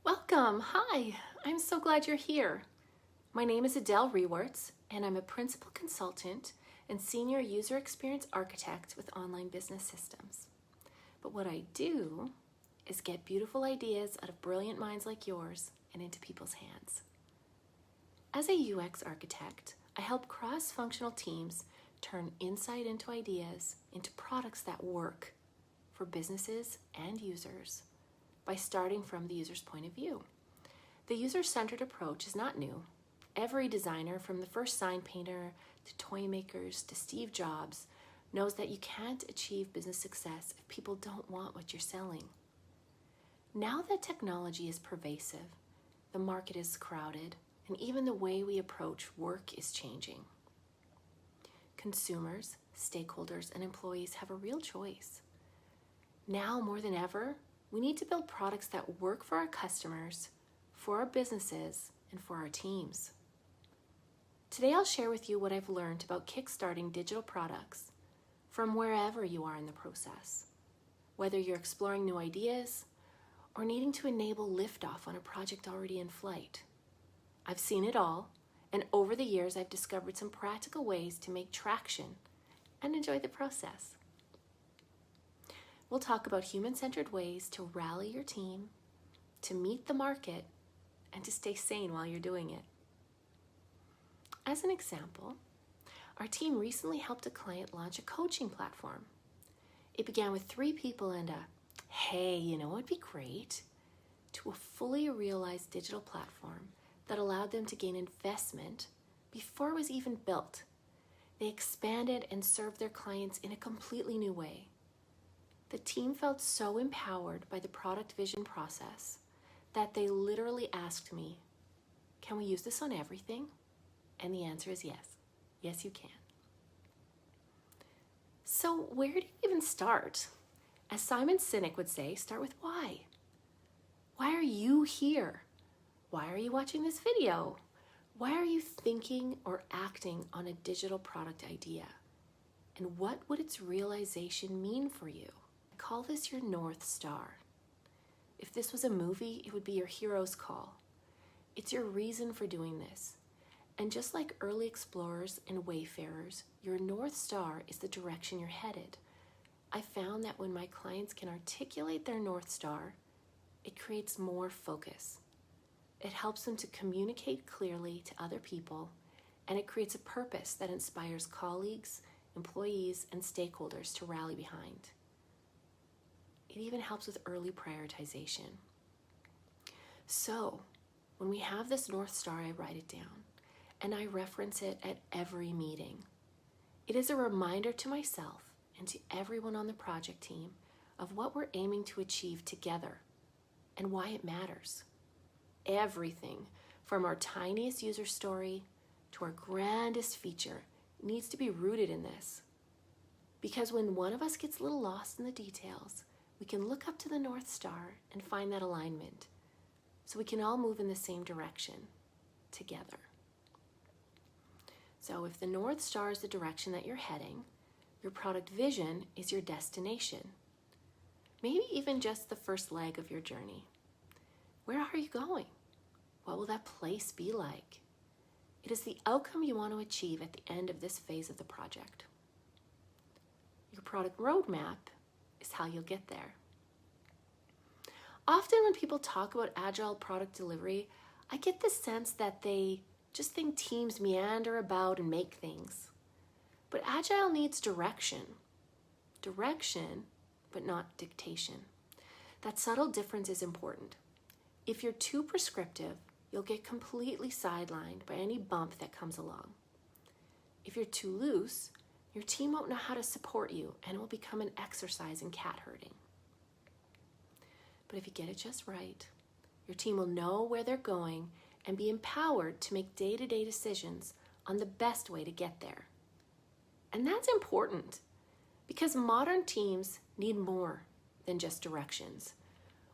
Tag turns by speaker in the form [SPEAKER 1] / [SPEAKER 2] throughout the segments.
[SPEAKER 1] Welcome. Hi. I'm so glad you're here. My name is Adelle Rewerts, and I'm a principal consultant and senior user experience architect with online business systems. But what I do is get beautiful ideas out of brilliant minds like yours and into people's hands. As a UX architect, I help cross-functional teams turn insight into ideas into products that work for businesses and users by starting from the user's point of view. The user-centered approach is not new. Every designer, from the first sign painter to toy makers to Steve Jobs, knows that you can't achieve business success if people don't want what you're selling. Now that technology is pervasive, the market is crowded, and even the way we approach work is changing. Consumers, stakeholders, and employees have a real choice. Now more than ever, we need to build products that work for our customers, for our businesses, and for our teams. Today I'll share with you what I've learned about kickstarting digital products from wherever you are in the process, whether you're exploring new ideas or needing to enable liftoff on a project already in flight. I've seen it all, and over the years I've discovered some practical ways to make traction and enjoy the process. We'll talk about human-centered ways to rally your team, to meet the market, and to stay sane while you're doing it. As an example, our team recently helped a client launch a coaching platform. It began with 3 people and a, hey, it'd be great, to a fully realized digital platform that allowed them to gain investment before it was even built. They expanded and served their clients in a completely new way. The team felt so empowered by the product vision process that they literally asked me, can we use this on everything? And the answer is yes. Yes, you can. So where do you even start? As Simon Sinek would say, start with why. Why are you here? Why are you watching this video? Why are you thinking or acting on a digital product idea? And what would its realization mean for you? I call this your North Star. If this was a movie, it would be your hero's call. It's your reason for doing this. And just like early explorers and wayfarers, your North Star is the direction you're headed. I found that when my clients can articulate their North Star, it creates more focus. It helps them to communicate clearly to other people, and it creates a purpose that inspires colleagues, employees, and stakeholders to rally behind. It even helps with early prioritization. So, when we have this North Star, I write it down, and I reference it at every meeting. It is a reminder to myself and to everyone on the project team of what we're aiming to achieve together and why it matters. Everything from our tiniest user story to our grandest feature needs to be rooted in this. Because when one of us gets a little lost in the details, we can look up to the North Star and find that alignment so we can all move in the same direction together. So if the North Star is the direction that you're heading, your product vision is your destination. Maybe even just the first leg of your journey. Where are you going? What will that place be like? It is the outcome you want to achieve at the end of this phase of the project. Your product roadmap is how you'll get there. Often when people talk about agile product delivery, I get the sense that they just think teams meander about and make things. But agile needs direction. Direction, but not dictation. That subtle difference is important. If you're too prescriptive, you'll get completely sidelined by any bump that comes along. If you're too loose, your team won't know how to support you and it will become an exercise in cat herding. But if you get it just right, your team will know where they're going and be empowered to make day-to-day decisions on the best way to get there. And that's important because modern teams need more than just directions.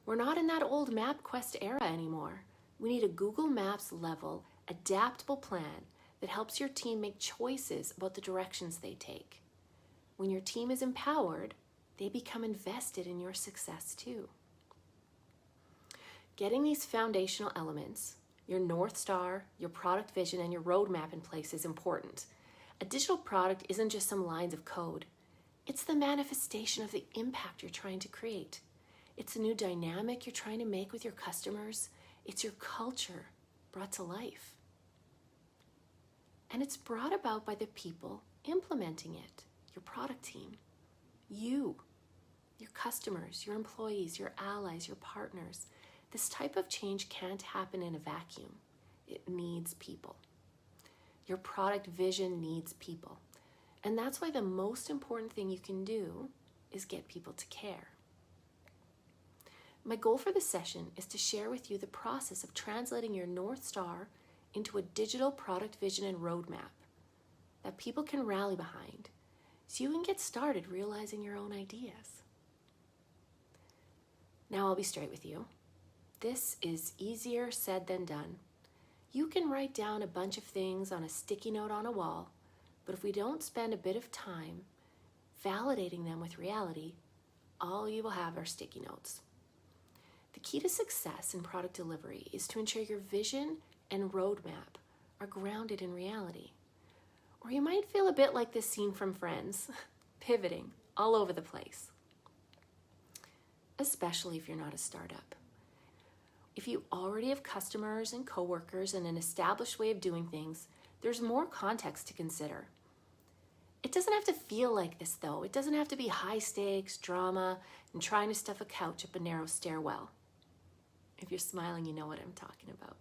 [SPEAKER 1] We're not in that old MapQuest era anymore. We need a Google Maps level, adaptable plan that helps your team make choices about the directions they take. When your team is empowered, they become invested in your success too. Getting these foundational elements, your North Star, your product vision, and your roadmap in place is important. A digital product isn't just some lines of code. It's the manifestation of the impact you're trying to create. It's a new dynamic you're trying to make with your customers. It's your culture brought to life. And it's brought about by the people implementing it, your product team, you, your customers, your employees, your allies, your partners. This type of change can't happen in a vacuum. It needs people. Your product vision needs people. And that's why the most important thing you can do is get people to care. My goal for this session is to share with you the process of translating your North Star into a digital product vision and roadmap that people can rally behind so you can get started realizing your own ideas. Now I'll be straight with you. This is easier said than done. You can write down a bunch of things on a sticky note on a wall, but if we don't spend a bit of time validating them with reality, all you will have are sticky notes. The key to success in product delivery is to ensure your vision and roadmap are grounded in reality. Or you might feel a bit like this scene from Friends, pivoting all over the place. Especially if you're not a startup. If you already have customers and coworkers and an established way of doing things, there's more context to consider. It doesn't have to feel like this though. It doesn't have to be high stakes, drama, and trying to stuff a couch up a narrow stairwell. If you're smiling, you know what I'm talking about.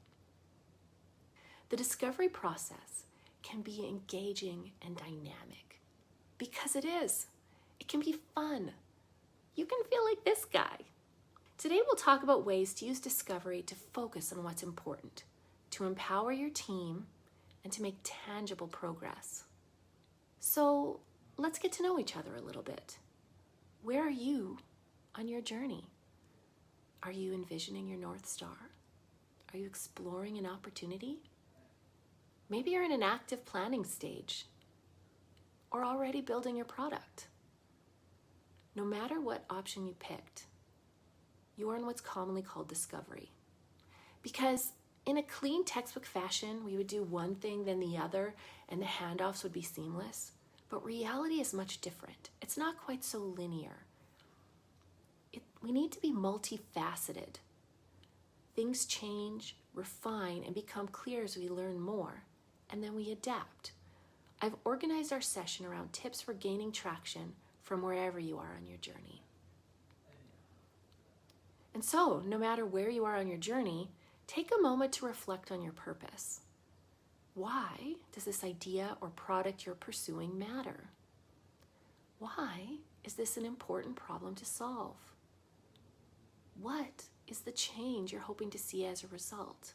[SPEAKER 1] The discovery process can be engaging and dynamic because it is. It can be fun. You can feel like this guy. Today we'll talk about ways to use discovery to focus on what's important, to empower your team, and to make tangible progress. So let's get to know each other a little bit. Where are you on your journey? Are you envisioning your North Star? Are you exploring an opportunity? Maybe you're in an active planning stage or already building your product. No matter what option you picked, you are in what's commonly called discovery. Because in a clean textbook fashion, we would do one thing, then the other, and the handoffs would be seamless. But reality is much different. It's not quite so linear. We need to be multifaceted. Things change, refine, and become clear as we learn more, and then we adapt. I've organized our session around tips for gaining traction from wherever you are on your journey. And so, no matter where you are on your journey, take a moment to reflect on your purpose. Why does this idea or product you're pursuing matter? Why is this an important problem to solve? What is the change you're hoping to see as a result?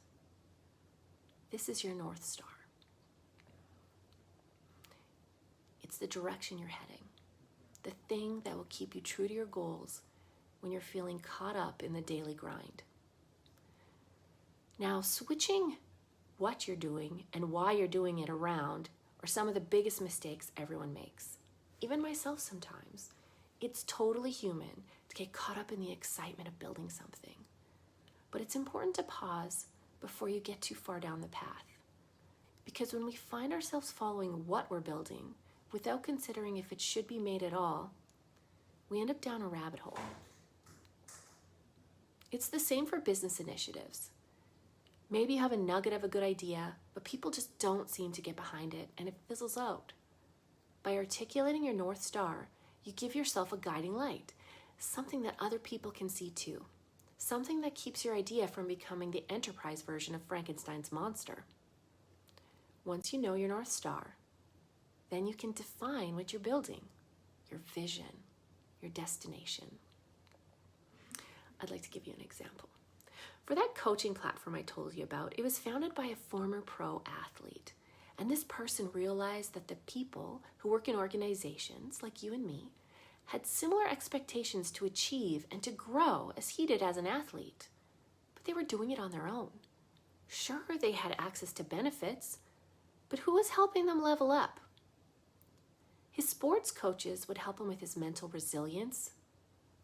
[SPEAKER 1] This is your North Star. It's the direction you're heading, the thing that will keep you true to your goals when you're feeling caught up in the daily grind. Now, switching what you're doing and why you're doing it around are some of the biggest mistakes everyone makes, even myself sometimes. It's totally human to get caught up in the excitement of building something. But it's important to pause before you get too far down the path. Because when we find ourselves following what we're building without considering if it should be made at all, we end up down a rabbit hole. It's the same for business initiatives. Maybe you have a nugget of a good idea, but people just don't seem to get behind it and it fizzles out. By articulating your North Star, you give yourself a guiding light, something that other people can see too, something that keeps your idea from becoming the enterprise version of Frankenstein's monster. Once you know your North Star, then you can define what you're building, your vision, your destination. I'd like to give you an example. For that coaching platform I told you about, it was founded by a former pro athlete. And this person realized that the people who work in organizations like you and me had similar expectations to achieve and to grow as he did as an athlete. But they were doing it on their own. Sure, they had access to benefits, but who was helping them level up? His sports coaches would help him with his mental resilience,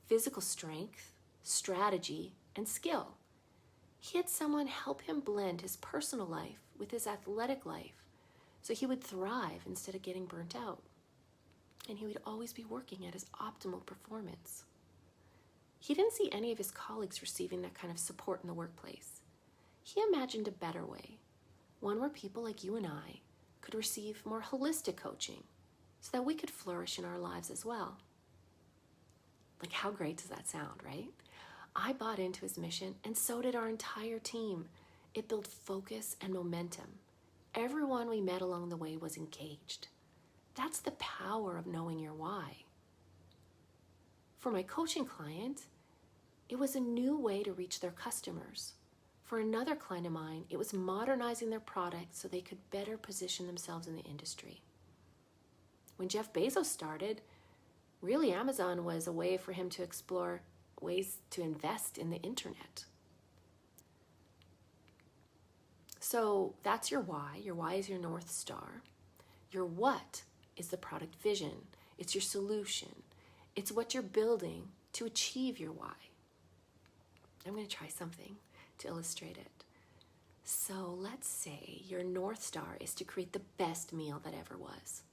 [SPEAKER 1] physical strength, strategy, and skill. He had someone help him blend his personal life with his athletic life so he would thrive instead of getting burnt out. And he would always be working at his optimal performance. He didn't see any of his colleagues receiving that kind of support in the workplace. He imagined a better way, one where people like you and I could receive more holistic coaching so that we could flourish in our lives as well. Like, how great does that sound, right? I bought into his mission, and so did our entire team. It built focus and momentum. Everyone we met along the way was engaged. That's the power of knowing your why. For my coaching client, it was a new way to reach their customers. For another client of mine, it was modernizing their product so they could better position themselves in the industry. When Jeff Bezos started, really Amazon was a way for him to explore ways to invest in the internet. So that's your why. Your why is your North Star. Your what is the product vision. It's your solution. It's what you're building to achieve your why. I'm going to try something to illustrate it. So let's say your North Star is to create the best meal that ever was.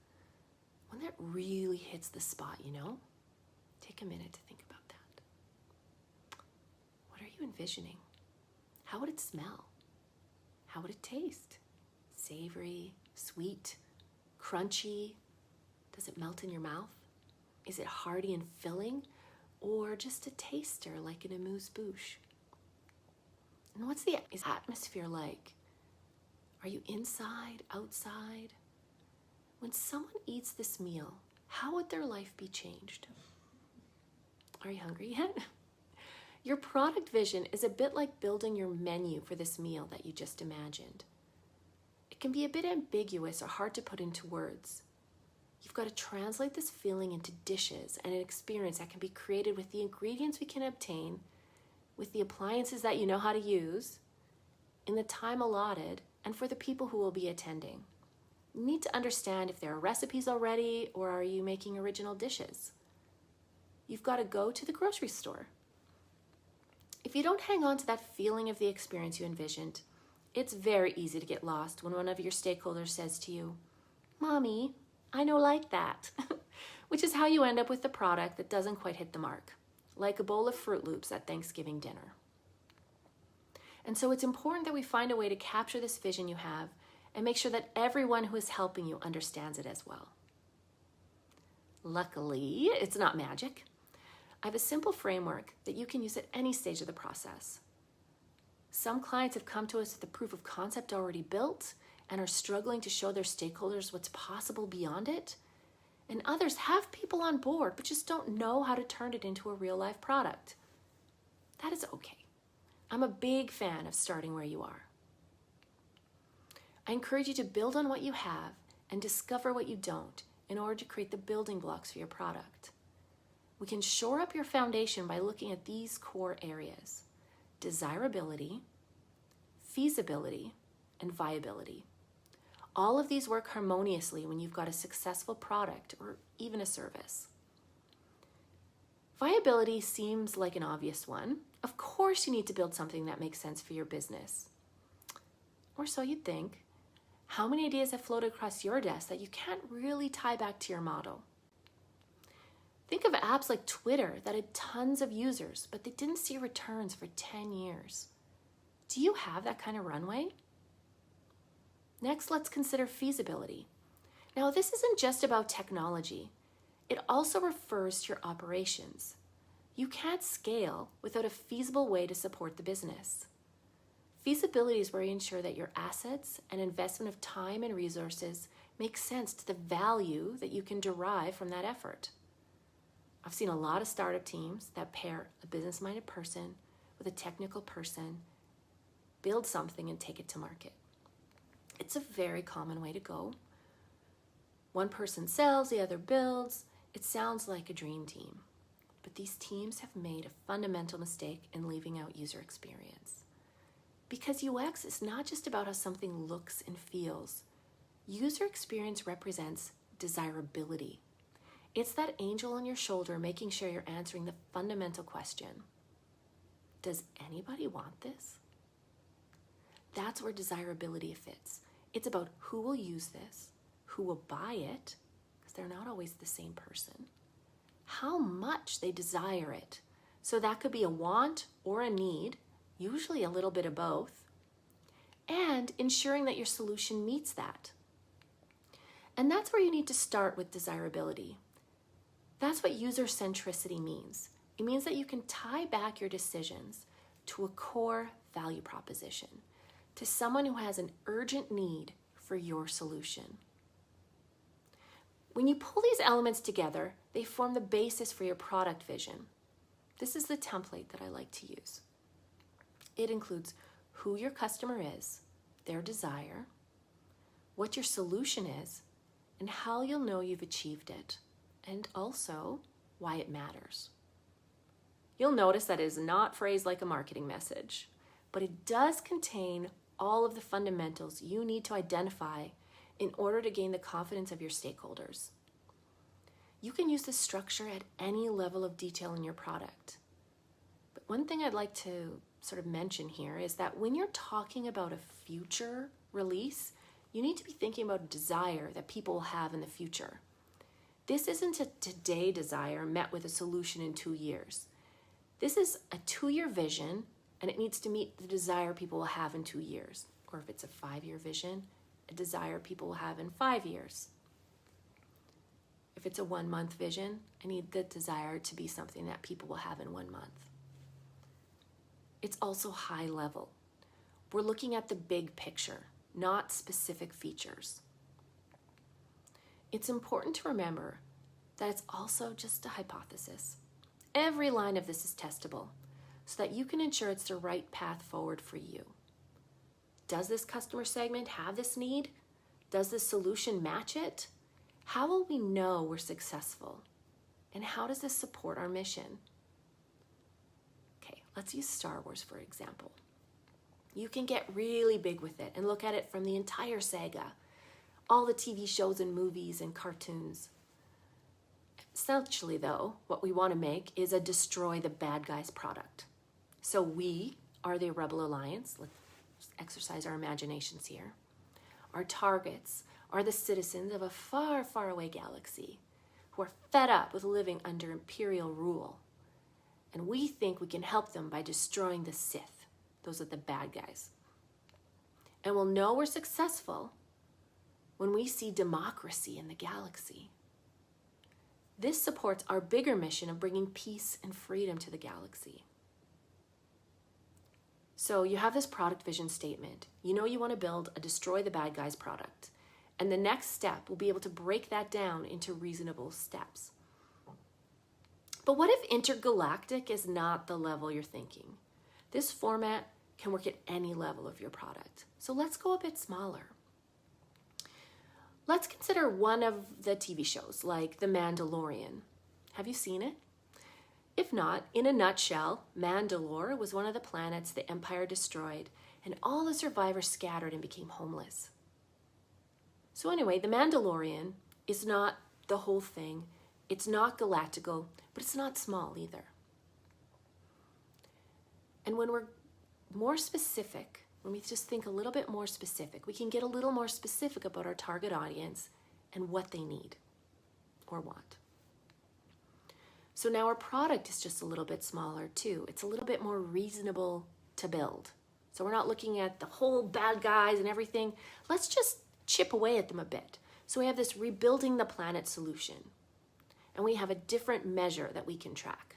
[SPEAKER 1] One that really hits the spot, you know? Take a minute to think about that. What are you envisioning? How would it smell? How would it taste? Savory, sweet, crunchy? Does it melt in your mouth? Is it hearty and filling, or just a taster like an amuse-bouche? And what's the atmosphere like? Are you inside, outside? When someone eats this meal, how would their life be changed? Are you hungry yet? Your product vision is a bit like building your menu for this meal that you just imagined. It can be a bit ambiguous or hard to put into words. You've got to translate this feeling into dishes and an experience that can be created with the ingredients we can obtain, with the appliances that you know how to use, in the time allotted, and for the people who will be attending. You need to understand if there are recipes already, or are you making original dishes? You've got to go to the grocery store. If you don't hang on to that feeling of the experience you envisioned, it's very easy to get lost when one of your stakeholders says to you, "Mommy, I no like that," which is how you end up with the product that doesn't quite hit the mark, like a bowl of Fruit Loops at Thanksgiving dinner. And so it's important that we find a way to capture this vision you have and make sure that everyone who is helping you understands it as well. Luckily, it's not magic. I have a simple framework that you can use at any stage of the process. Some clients have come to us with the proof of concept already built and are struggling to show their stakeholders what's possible beyond it. And others have people on board but just don't know how to turn it into a real-life product. That is okay. I'm a big fan of starting where you are. I encourage you to build on what you have and discover what you don't in order to create the building blocks for your product. We can shore up your foundation by looking at these core areas: desirability, feasibility, and viability. All of these work harmoniously when you've got a successful product or even a service. Viability seems like an obvious one. Of course you need to build something that makes sense for your business. Or so you'd think. How many ideas have floated across your desk that you can't really tie back to your model? Think of apps like Twitter that had tons of users, but they didn't see returns for 10 years. Do you have that kind of runway? Next, let's consider feasibility. Now, this isn't just about technology. It also refers to your operations. You can't scale without a feasible way to support the business. Feasibility is where you ensure that your assets and investment of time and resources make sense to the value that you can derive from that effort. I've seen a lot of startup teams that pair a business-minded person with a technical person, build something and take it to market. It's a very common way to go. One person sells, the other builds. It sounds like a dream team, but these teams have made a fundamental mistake in leaving out user experience. Because UX is not just about how something looks and feels. User experience represents desirability. It's that angel on your shoulder making sure you're answering the fundamental question: does anybody want this? That's where desirability fits. It's about who will use this, who will buy it, because they're not always the same person, how much they desire it. So that could be a want or a need, usually a little bit of both, and ensuring that your solution meets that. And that's where you need to start with desirability. That's what user centricity means. It means that you can tie back your decisions to a core value proposition, to someone who has an urgent need for your solution. When you pull these elements together, they form the basis for your product vision. This is the template that I like to use. It includes who your customer is, their desire, what your solution is, and how you'll know you've achieved it, and also why it matters. You'll notice that it is not phrased like a marketing message, but it does contain all of the fundamentals you need to identify in order to gain the confidence of your stakeholders. You can use this structure at any level of detail in your product. But one thing I'd like to sort of mention here is that when you're talking about a future release, you need to be thinking about a desire that people will have in the future. This isn't a today desire met with a solution in 2 years. This is a 2-year vision, and it needs to meet the desire people will have in 2 years. Or if it's a 5-year vision, a desire people will have in 5 years. If it's a 1-month vision, I need the desire to be something that people will have in 1 month. It's also high level. We're looking at the big picture, not specific features. It's important to remember that it's also just a hypothesis. Every line of this is testable so that you can ensure it's the right path forward for you. Does this customer segment have this need? Does this solution match it? How will we know we're successful? And how does this support our mission? Okay, let's use Star Wars for example. You can get really big with it and look at it from the entire saga, all the TV shows and movies and cartoons. Essentially though, what we want to make is a destroy the bad guys product. So we are the Rebel Alliance. Let's exercise our imaginations here. Our targets are the citizens of a far, far away galaxy who are fed up with living under Imperial rule. And we think we can help them by destroying the Sith. Those are the bad guys. And we'll know we're successful when we see democracy in the galaxy. This supports our bigger mission of bringing peace and freedom to the galaxy. So you have this product vision statement. You know you want to build a destroy the bad guys product. And the next step will be able to break that down into reasonable steps. But what if intergalactic is not the level you're thinking? This format can work at any level of your product. So let's go a bit smaller. Let's consider one of the TV shows, like The Mandalorian. Have you seen it? If not, in a nutshell, Mandalore was one of the planets the Empire destroyed, and all the survivors scattered and became homeless. So anyway, The Mandalorian is not the whole thing. It's not galactical, but it's not small either. And when we're more specific, when we just think a little bit more specific, we can get a little more specific about our target audience and what they need or want. So now our product is just a little bit smaller too. It's a little bit more reasonable to build. So we're not looking at the whole bad guys and everything. Let's just chip away at them a bit. So we have this rebuilding the planet solution, and we have a different measure that we can track.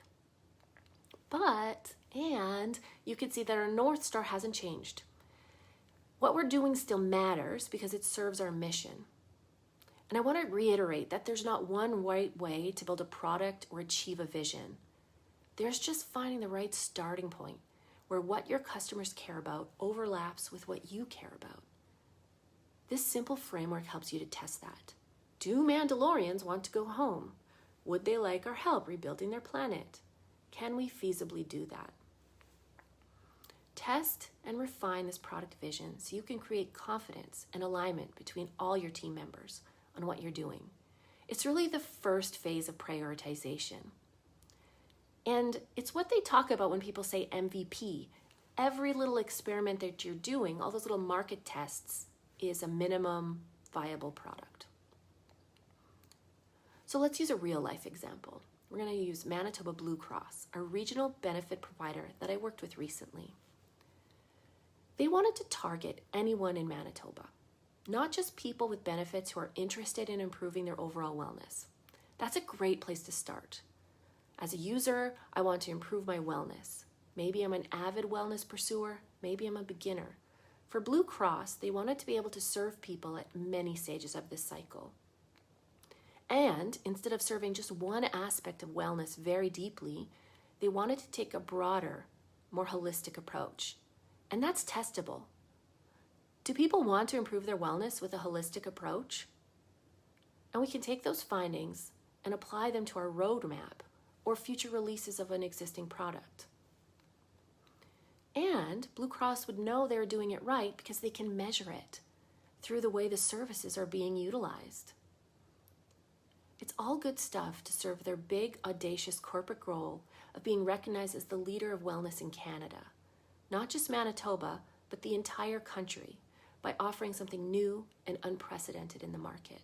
[SPEAKER 1] And you can see that our North Star hasn't changed. What we're doing still matters because it serves our mission. And I want to reiterate that there's not one right way to build a product or achieve a vision. There's just finding the right starting point where what your customers care about overlaps with what you care about. This simple framework helps you to test that. Do Mandalorians want to go home? Would they like our help rebuilding their planet? Can we feasibly do that? Test and refine this product vision so you can create confidence and alignment between all your team members on what you're doing. It's really the first phase of prioritization. And it's what they talk about when people say MVP, every little experiment that you're doing, all those little market tests, is a minimum viable product. So let's use a real life example. We're going to use Manitoba Blue Cross, a regional benefit provider that I worked with recently. They wanted to target anyone in Manitoba, not just people with benefits who are interested in improving their overall wellness. That's a great place to start. As a user, I want to improve my wellness. Maybe I'm an avid wellness pursuer, maybe I'm a beginner. For Blue Cross, they wanted to be able to serve people at many stages of this cycle. And instead of serving just one aspect of wellness very deeply, they wanted to take a broader, more holistic approach. And that's testable. Do people want to improve their wellness with a holistic approach? And we can take those findings and apply them to our roadmap or future releases of an existing product. And Blue Cross would know they're doing it right because they can measure it through the way the services are being utilized. It's all good stuff to serve their big, audacious corporate goal of being recognized as the leader of wellness in Canada, not just Manitoba, but the entire country, by offering something new and unprecedented in the market.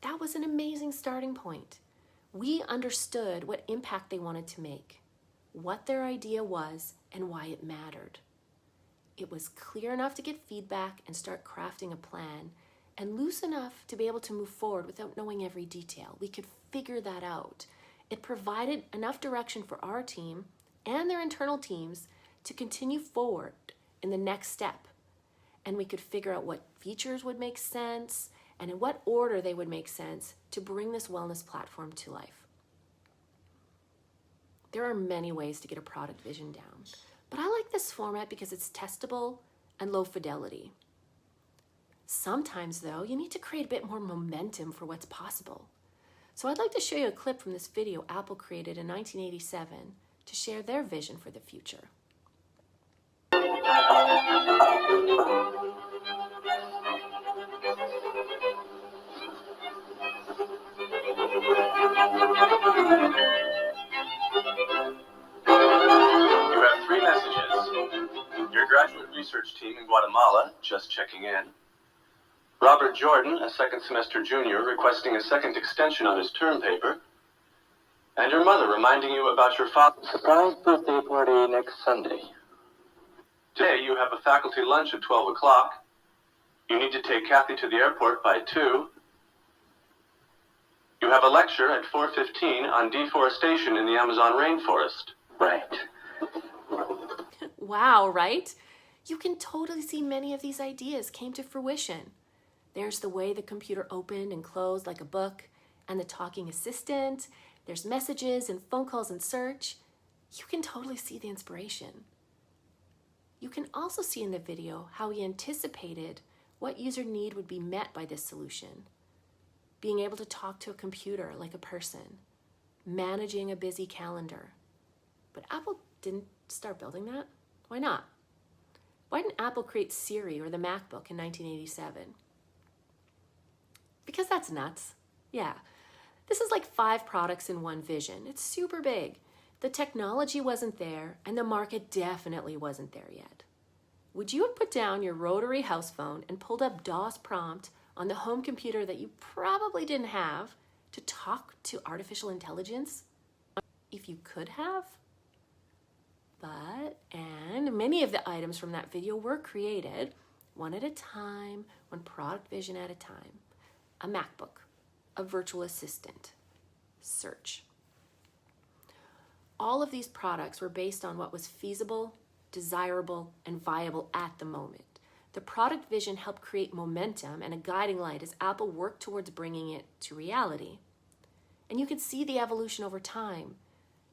[SPEAKER 1] That was an amazing starting point. We understood what impact they wanted to make, what their idea was, and why it mattered. It was clear enough to get feedback and start crafting a plan, and loose enough to be able to move forward without knowing every detail. We could figure that out. It provided enough direction for our team and their internal teams to continue forward in the next step. And we could figure out what features would make sense and in what order they would make sense to bring this wellness platform to life. There are many ways to get a product vision down, but I like this format because it's testable and low fidelity. Sometimes, though, you need to create a bit more momentum for what's possible. So I'd like to show you a clip from this video Apple created in 1987 to share their vision for the future.
[SPEAKER 2] You have 3 messages. Your graduate research team in Guatemala, just checking in. Robert Jordan, a second semester junior, requesting a second extension on his term paper. And your mother reminding you about your father's surprise birthday party next Sunday. Today you have a faculty lunch at 12 o'clock. You need to take Kathy to the airport by 2. You have a lecture at 4:15 on deforestation in the Amazon rainforest. Right.
[SPEAKER 1] Wow, right? You can totally see many of these ideas came to fruition. There's the way the computer opened and closed like a book, and the talking assistant. There's messages and phone calls and search. You can totally see the inspiration. You can also see in the video how he anticipated what user need would be met by this solution. Being able to talk to a computer like a person, managing a busy calendar. But Apple didn't start building that. Why not? Why didn't Apple create Siri or the MacBook in 1987? Because that's nuts. Yeah, this is like 5 products in one vision. It's super big. The technology wasn't there, and the market definitely wasn't there yet. Would you have put down your rotary house phone and pulled up DOS prompt on the home computer that you probably didn't have to talk to artificial intelligence? If you could have? And many of the items from that video were created one at a time, one product vision at a time. A MacBook, a virtual assistant, search. All of these products were based on what was feasible, desirable, and viable at the moment. The product vision helped create momentum and a guiding light as Apple worked towards bringing it to reality. And you could see the evolution over time.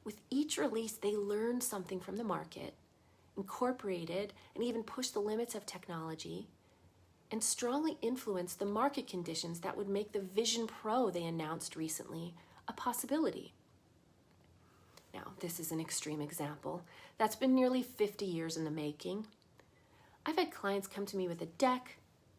[SPEAKER 1] With each release, they learned something from the market, incorporated and even pushed the limits of technology, and strongly influenced the market conditions that would make the Vision Pro they announced recently a possibility. Now, this is an extreme example. That's been nearly 50 years in the making. I've had clients come to me with a deck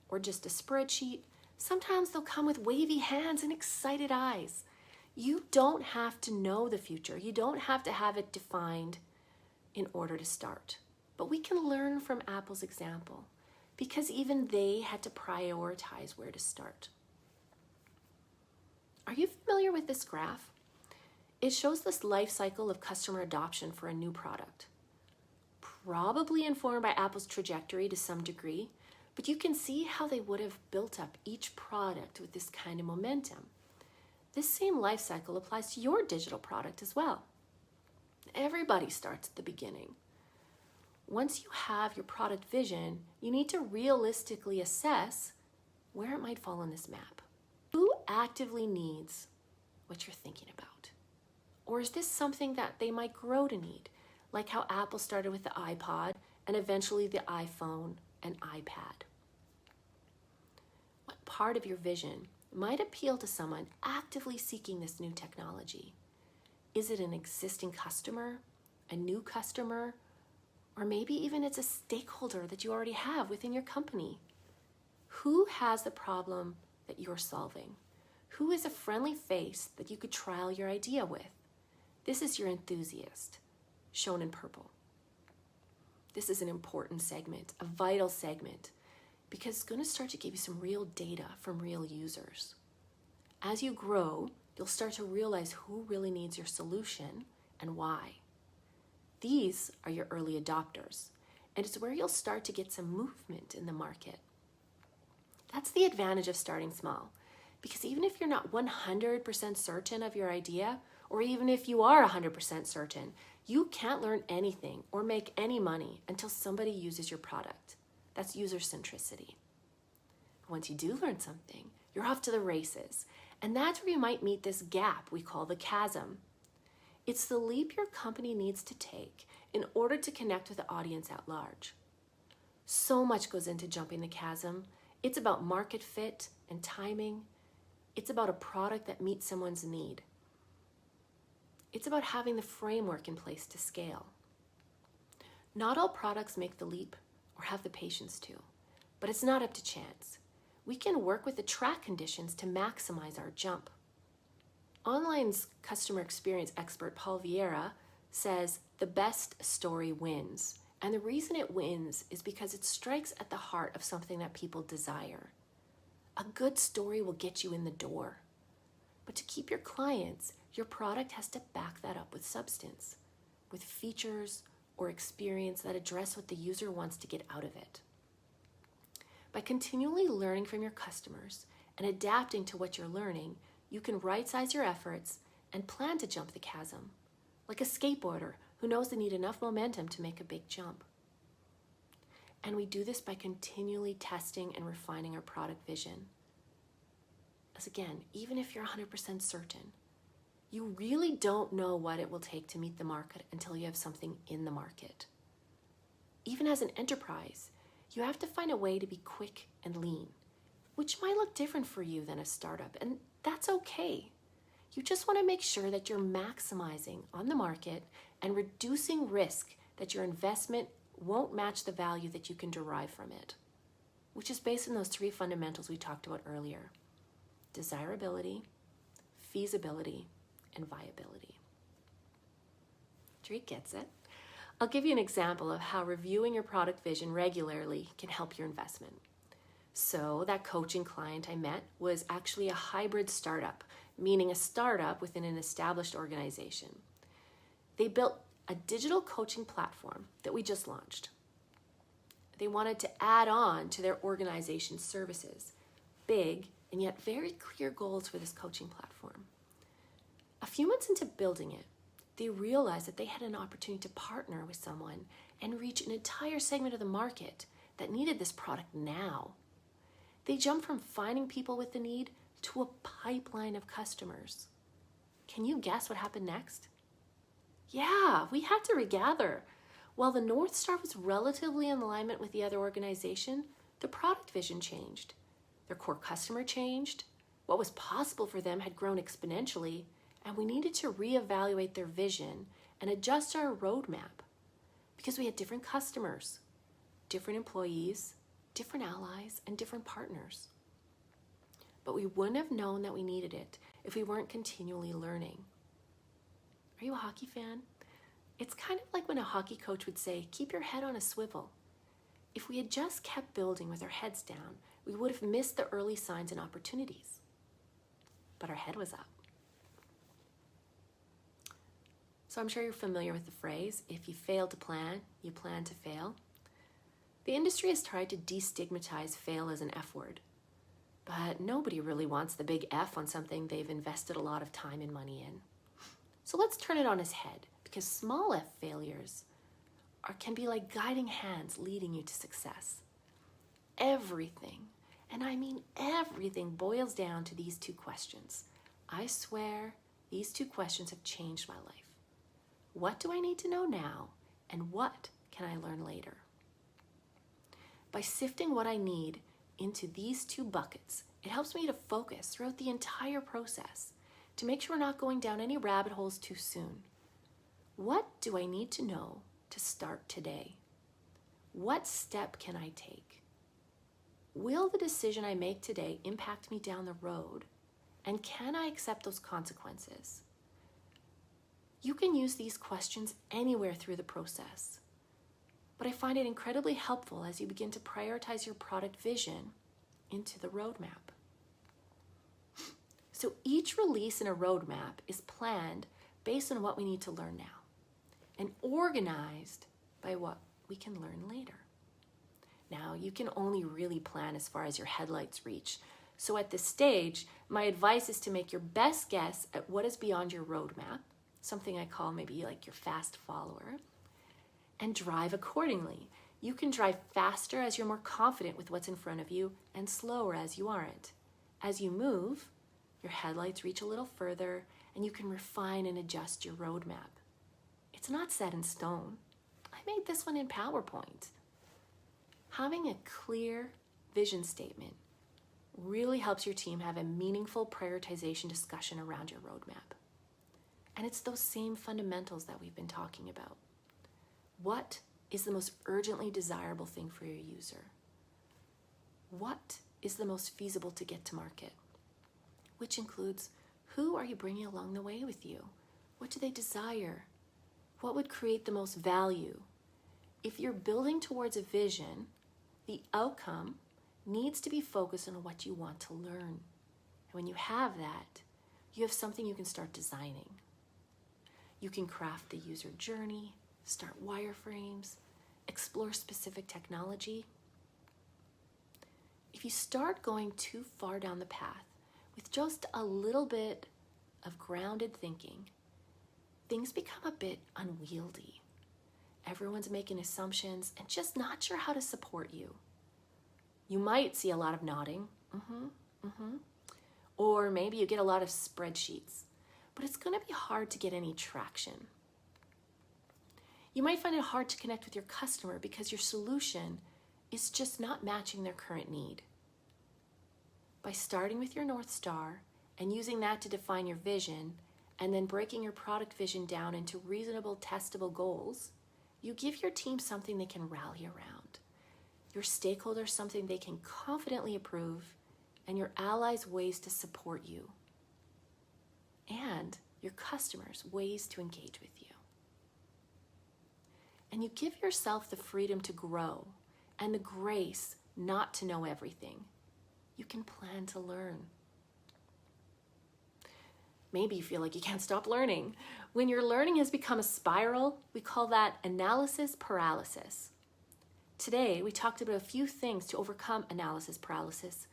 [SPEAKER 1] or just a spreadsheet. Sometimes they'll come with wavy hands and excited eyes. You don't have to know the future. You don't have to have it defined in order to start. But we can learn from Apple's example because even they had to prioritize where to start. Are you familiar with this graph? It shows this life cycle of customer adoption for a new product. Probably informed by Apple's trajectory to some degree, but you can see how they would have built up each product with this kind of momentum. This same life cycle applies to your digital product as well. Everybody starts at the beginning. Once you have your product vision, you need to realistically assess where it might fall on this map. Who actively needs what you're thinking about? Or is this something that they might grow to need, like how Apple started with the iPod and eventually the iPhone and iPad? What part of your vision might appeal to someone actively seeking this new technology? Is it an existing customer, a new customer, or maybe even it's a stakeholder that you already have within your company? Who has the problem that you're solving? Who is a friendly face that you could trial your idea with? This is your enthusiast, shown in purple. This is an important segment, a vital segment, because it's going to start to give you some real data from real users. As you grow, you'll start to realize who really needs your solution and why. These are your early adopters, and it's where you'll start to get some movement in the market. That's the advantage of starting small, because even if you're not 100% certain of your idea, or even if you are 100% certain, you can't learn anything or make any money until somebody uses your product. That's user centricity. Once you do learn something, you're off to the races, and that's where you might meet this gap we call the chasm. It's the leap your company needs to take in order to connect with the audience at large. So much goes into jumping the chasm. It's about market fit and timing. It's about a product that meets someone's need. It's about having the framework in place to scale. Not all products make the leap or have the patience to, but it's not up to chance. We can work with the track conditions to maximize our jump. Online's customer experience expert Paul Vieira says the best story wins. And the reason it wins is because it strikes at the heart of something that people desire. A good story will get you in the door. But to keep your clients, your product has to back that up with substance, with features or experience that address what the user wants to get out of it. By continually learning from your customers and adapting to what you're learning, you can right-size your efforts and plan to jump the chasm, like a skateboarder who knows they need enough momentum to make a big jump. And we do this by continually testing and refining our product vision. As again, even if you're 100% certain, you really don't know what it will take to meet the market until you have something in the market. Even as an enterprise, you have to find a way to be quick and lean, which might look different for you than a startup, and that's okay. You just want to make sure that you're maximizing on the market and reducing risk that your investment won't match the value that you can derive from it, which is based on those three fundamentals we talked about earlier: desirability, feasibility, and viability. Drake gets it. I'll give you an example of how reviewing your product vision regularly can help your investment. So that coaching client I met was actually a hybrid startup, meaning a startup within an established organization. They built a digital coaching platform that we just launched. They wanted to add on to their organization's services, big and yet very clear goals for this coaching platform. A few months into building it, they realized that they had an opportunity to partner with someone and reach an entire segment of the market that needed this product now. They jumped from finding people with the need to a pipeline of customers. Can you guess what happened next? Yeah, we had to regather. While the North Star was relatively in alignment with the other organization, the product vision changed. Their core customer changed. What was possible for them had grown exponentially, and we needed to reevaluate their vision and adjust our roadmap because we had different customers, different employees, different allies, and different partners. But we wouldn't have known that we needed it if we weren't continually learning. Are you a hockey fan? It's kind of like when a hockey coach would say, keep your head on a swivel. If we had just kept building with our heads down, we would have missed the early signs and opportunities. But our head was up. So I'm sure you're familiar with the phrase, if you fail to plan, you plan to fail. The industry has tried to destigmatize fail as an F word, but nobody really wants the big F on something they've invested a lot of time and money in. So let's turn it on its head, because small F failures can be like guiding hands leading you to success. Everything, and I mean everything, boils down to these two questions. I swear these two questions have changed my life. What do I need to know now, and what can I learn later? By sifting what I need into these two buckets, it helps me to focus throughout the entire process to make sure we're not going down any rabbit holes too soon. What do I need to know to start today? What step can I take? Will the decision I make today impact me down the road? And can I accept those consequences? You can use these questions anywhere through the process, but I find it incredibly helpful as you begin to prioritize your product vision into the roadmap. So each release in a roadmap is planned based on what we need to learn now and organized by what we can learn later. Now, you can only really plan as far as your headlights reach. So at this stage, my advice is to make your best guess at what is beyond your roadmap, something I call maybe like your fast follower, and drive accordingly. You can drive faster as you're more confident with what's in front of you and slower as you aren't. As you move, your headlights reach a little further and you can refine and adjust your roadmap. It's not set in stone. I made this one in PowerPoint. Having a clear vision statement really helps your team have a meaningful prioritization discussion around your roadmap. And it's those same fundamentals that we've been talking about. What is the most urgently desirable thing for your user? What is the most feasible to get to market? Which includes, who are you bringing along the way with you? What do they desire? What would create the most value? If you're building towards a vision, the outcome needs to be focused on what you want to learn. And when you have that, you have something you can start designing. You can craft the user journey, start wireframes, explore specific technology. If you start going too far down the path with just a little bit of grounded thinking, things become a bit unwieldy. Everyone's making assumptions and just not sure how to support you. You might see a lot of nodding, or maybe you get a lot of spreadsheets, but it's going to be hard to get any traction. You might find it hard to connect with your customer because your solution is just not matching their current need. By starting with your North Star and using that to define your vision, and then breaking your product vision down into reasonable, testable goals, you give your team something they can rally around, your stakeholders something they can confidently approve, and your allies ways to support you, and your customers ways to engage with you. And you give yourself the freedom to grow and the grace not to know everything. You can plan to learn. Maybe you feel like you can't stop learning. When your learning has become a spiral, we call that analysis paralysis. Today, we talked about a few things to overcome analysis paralysis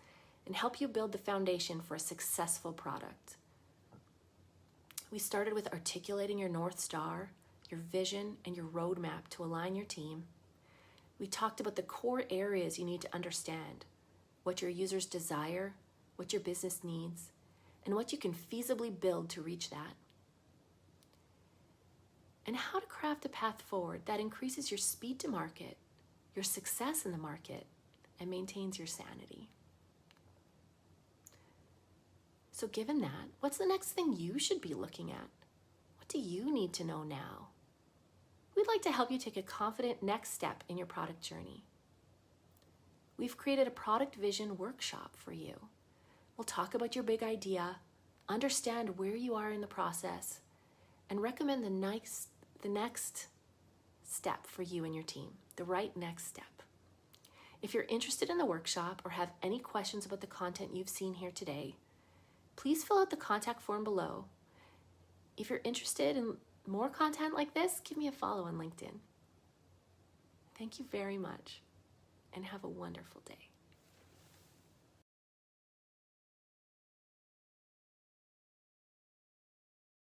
[SPEAKER 1] and help you build the foundation for a successful product. We started with articulating your North Star, your vision, and your roadmap to align your team. We talked about the core areas you need to understand, what your users desire, what your business needs, and what you can feasibly build to reach that. And how to craft a path forward that increases your speed to market, your success in the market, and maintains your sanity. So given that, what's the next thing you should be looking at? What do you need to know now? We'd like to help you take a confident next step in your product journey. We've created a product vision workshop for you. We'll talk about your big idea, understand where you are in the process, and recommend the the next step for you and your team, the right next step. If you're interested in the workshop or have any questions about the content you've seen here today, please fill out the contact form below. If you're interested in more content like this, give me a follow on LinkedIn. Thank you very much, and have a wonderful day.